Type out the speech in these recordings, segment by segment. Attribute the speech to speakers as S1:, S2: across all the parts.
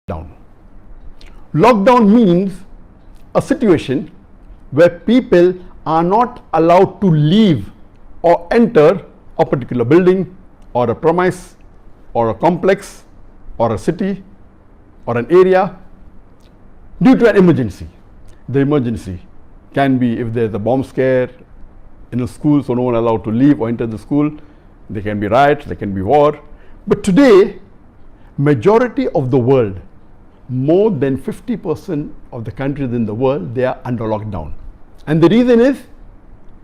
S1: Lockdown. Lockdown means a situation where people are not allowed to leave or enter a particular building or a premise or a complex or a city or an area due to an emergency. The emergency can be if there is a bomb scare in a school, so no one allowed to leave or enter the school. There can be riots, there can be war. But today, majority of the world, more than 50% of the countries in the world, they are under lockdown. And the reason is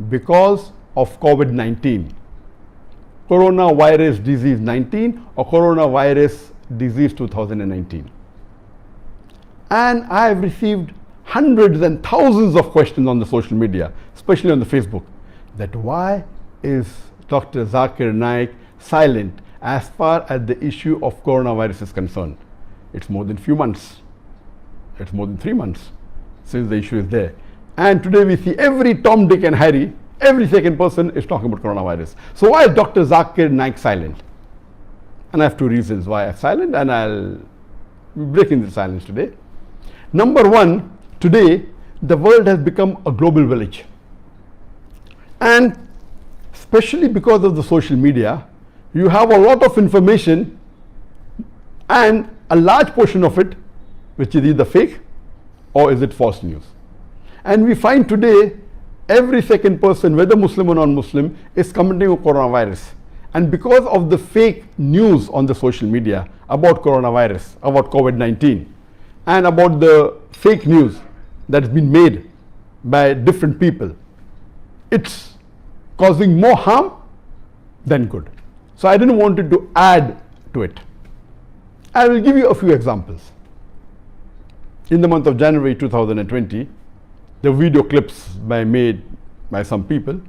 S1: because of COVID-19, coronavirus disease 19 or coronavirus disease 2019. And I have received hundreds and thousands of questions on the social media, especially on the Facebook, that why is Dr. Zakir Naik silent as far as the issue of coronavirus is concerned? It's more than few months. It's more than 3 months since the issue is there. And today we see every Tom, Dick and Harry, every second person is talking about coronavirus. So why is Dr. Zakir Naik silent? And I have two reasons why I'm silent, and I'll be breaking the silence today. Number one, today the world has become a global village. And especially because of the social media, you have a lot of information, and a large portion of it which is either fake or is it false news. And we find today every second person, whether Muslim or non-Muslim, is commenting on coronavirus. And because of the fake news on the social media about coronavirus, about COVID-19, and about the fake news that has been made by different people, it's causing more harm than good. So I didn't want to add to it. I will give you a few examples. In the month of January 2020, the video clips made by some people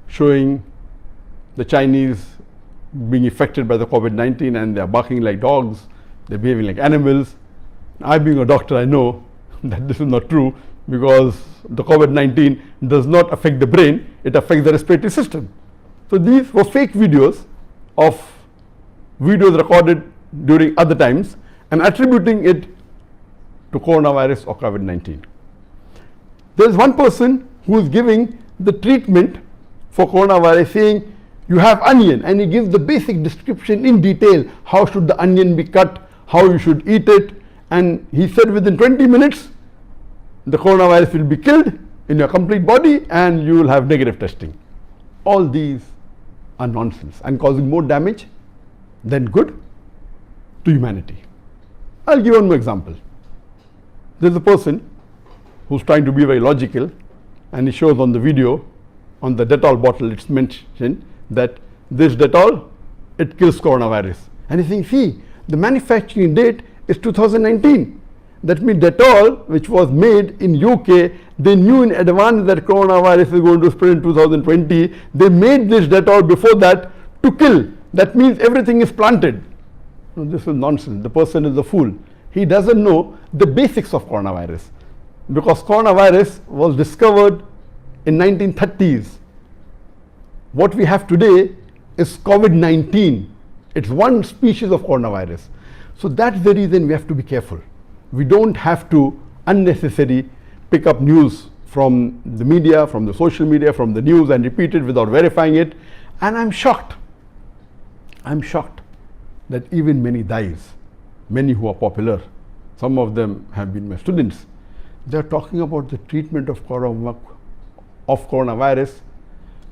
S1: showing the Chinese being affected by the COVID-19, and they are barking like dogs, they're behaving like animals. I, being a doctor, I know that this is not true, because the COVID-19 does not affect the brain, it affects the respiratory system. So these were fake videos of videos recorded during other times and attributing it to coronavirus or COVID-19. There is one person who is giving the treatment for coronavirus, saying you have onion, and he gives the basic description in detail. How should the onion be cut, how you should eat it, and he said within 20 minutes the coronavirus will be killed in your complete body and you will have negative testing. All these are nonsense and causing more damage than good to humanity. I'll give one more example. There's a person who's trying to be very logical, and he shows on the video, on the Dettol bottle, it's mentioned that this Dettol, it kills coronavirus. And he's saying, see, the manufacturing date is 2019. That means Dettol, which was made in UK, they knew in advance that coronavirus is going to spread in 2020. They made this Dettol before that to kill. That means everything is planted. No, this is nonsense. The person is a fool. He doesn't know the basics of coronavirus, because coronavirus was discovered in 1930s. What we have today is COVID-19. It's one species of coronavirus. So that's the reason we have to be careful. We don't have to unnecessarily pick up news from the media, from the social media, from the news, and repeat it without verifying it. And I'm shocked that even many Dais, many who are popular, some of them have been my students, they're talking about the treatment of coronavirus.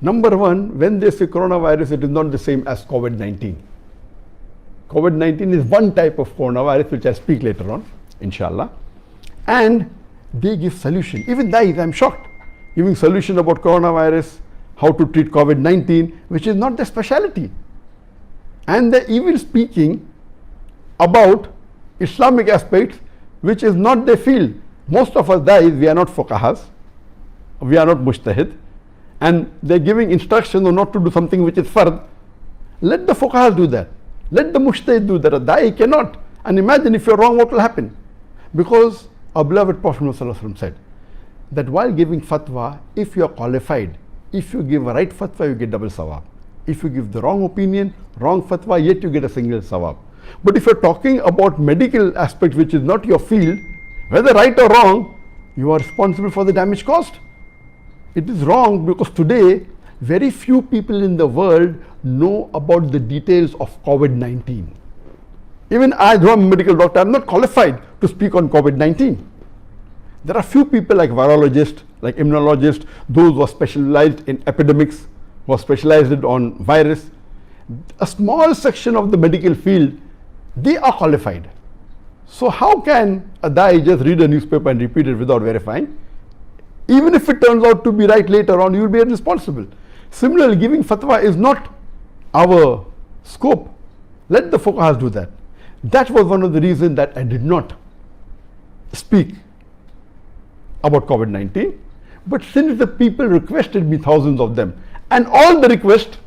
S1: Number one, when they say coronavirus, it is not the same as COVID-19. COVID-19 is one type of coronavirus, which I speak later on, inshallah. And they give solution. Even Dais, I'm shocked, giving solution about coronavirus, how to treat COVID-19, which is not their specialty. And they're even speaking about Islamic aspects, which is not their field. Most of us Dais, we are not fuqahas, we are not mujtahid, and they're giving instructions on not to do something which is fard. Let the fuqahas do that. Let the mujtahid do that. A Dai cannot. And imagine if you're wrong, what will happen? Because our beloved Prophet ﷺ said that while giving fatwa, if you are qualified, if you give a right fatwa, you get double sawab. If you give the wrong opinion, wrong fatwa, yet you get a single sawab. But if you're talking about medical aspects, which is not your field, whether right or wrong, you are responsible for the damage caused. It is wrong because today very few people in the world know about the details of COVID-19. Even I, though I'm a medical doctor, I'm not qualified to speak on COVID-19. There are few people like virologists, like immunologists, those who are specialized in epidemics, who are specialized on virus. A small section of the medical field, they are qualified. So how can a guy just read a newspaper and repeat it without verifying? Even if it turns out to be right later on, you will be responsible. Similarly, giving fatwa is not our scope. Let the fuqahas do that. That was one of the reasons that I did not speak about COVID-19. But since the people requested me, thousands of them, and all the requests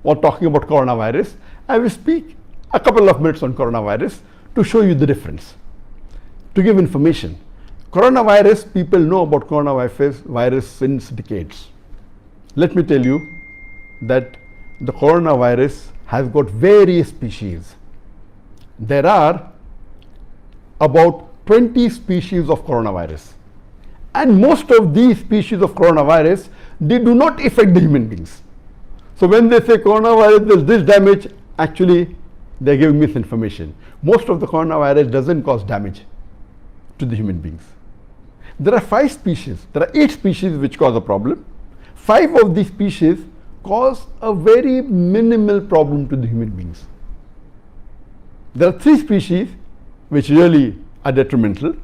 S1: were talking about coronavirus, I will speak a couple of minutes on coronavirus to show you the difference, to give information. Coronavirus, people know about coronavirus since decades. Let me tell you that the coronavirus has got various species. There are about 20 species of coronavirus. And most of these species of coronavirus, they do not affect the human beings. So when they say coronavirus does this damage, actually they're giving misinformation. Most of the coronavirus doesn't cause damage to the human beings. There are 5 species, there are 8 species which cause a problem. 5 of these species cause a very minimal problem to the human beings. There are 3 species which really are detrimental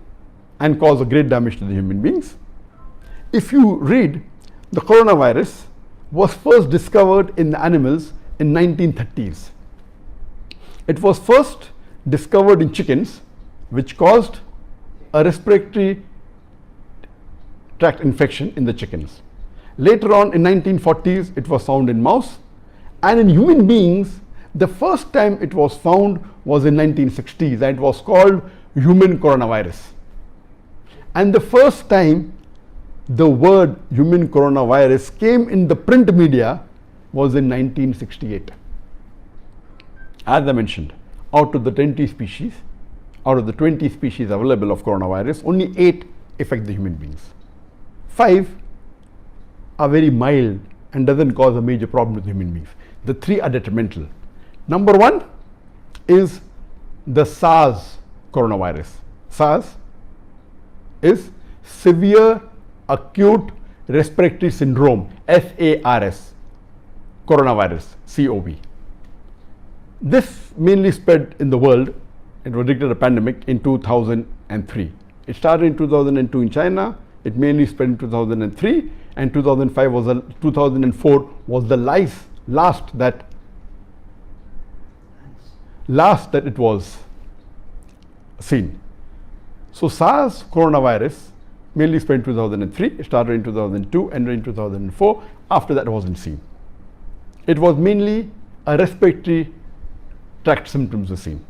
S1: and cause a great damage to the human beings. If you read, the coronavirus was first discovered in the animals in 1930s. It was first discovered in chickens, which caused a respiratory tract infection in the chickens. Later on in 1940s, it was found in mouse, and in human beings, the first time it was found was in 1960s, and it was called human coronavirus. And the first time the word human coronavirus came in the print media was in 1968. As I mentioned, out of the 20 species available of coronavirus, only 8 affect the human beings. 5 are very mild and doesn't cause a major problem with human beings. The 3 are detrimental. Number 1 is the SARS coronavirus. SARS is severe acute respiratory syndrome, SARS coronavirus, COV. This mainly spread in the world. It was declared a pandemic in 2003. It started in 2002 in China. It mainly spread in 2003, and 2004 was the last that it was seen. So SARS coronavirus mainly spread in 2003. It started in 2002, ended in 2004. After that, it wasn't seen. It was mainly a respiratory tract symptoms were seen.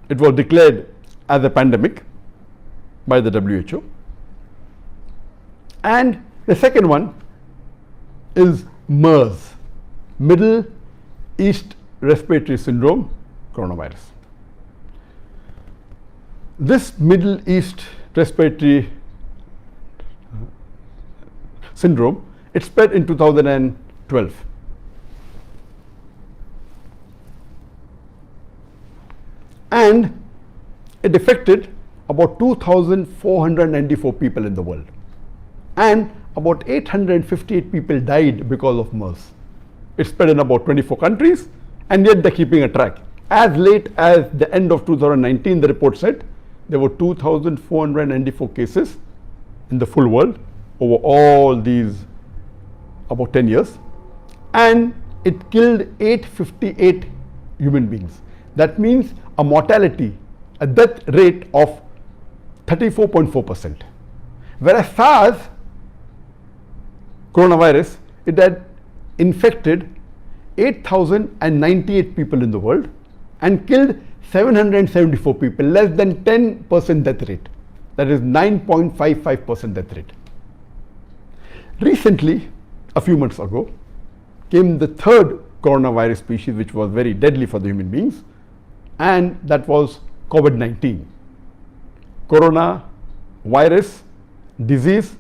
S1: It was declared as a pandemic by the WHO. And the second one is MERS, Middle East Respiratory Syndrome coronavirus. This Middle East Respiratory Syndrome, it spread in 2012. And it affected about 2,494 people in the world. And about 858 people died because of MERS. It spread in about 24 countries, and yet they're keeping a track. As late as the end of 2019, the report said there were 2,494 cases in the full world over all these about 10 years, and it killed 858 human beings. That means a mortality, a death rate of 34.4%. Whereas SARS coronavirus, it had infected 8,098 people in the world and killed 774 people, less than 10% death rate. That is 9.55% death rate. Recently, a few months ago, came the third coronavirus species, which was very deadly for the human beings, and that was COVID-19. Corona virus disease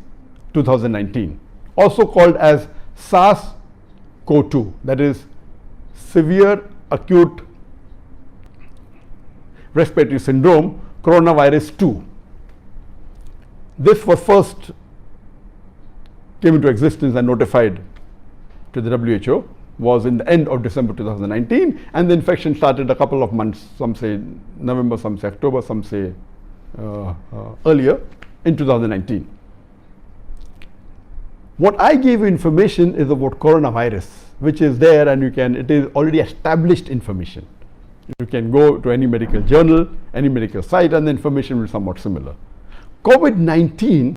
S1: 2019, also called as SARS-CoV-2, that is severe acute respiratory syndrome, coronavirus 2. This was first came into existence and notified to the WHO was in the end of December 2019, and the infection started a couple of months, some say November, some say October, some say earlier in 2019. What I gave you information is about coronavirus, which is there, and it is already established information. You can go to any medical journal, any medical site, and the information will be somewhat similar. COVID-19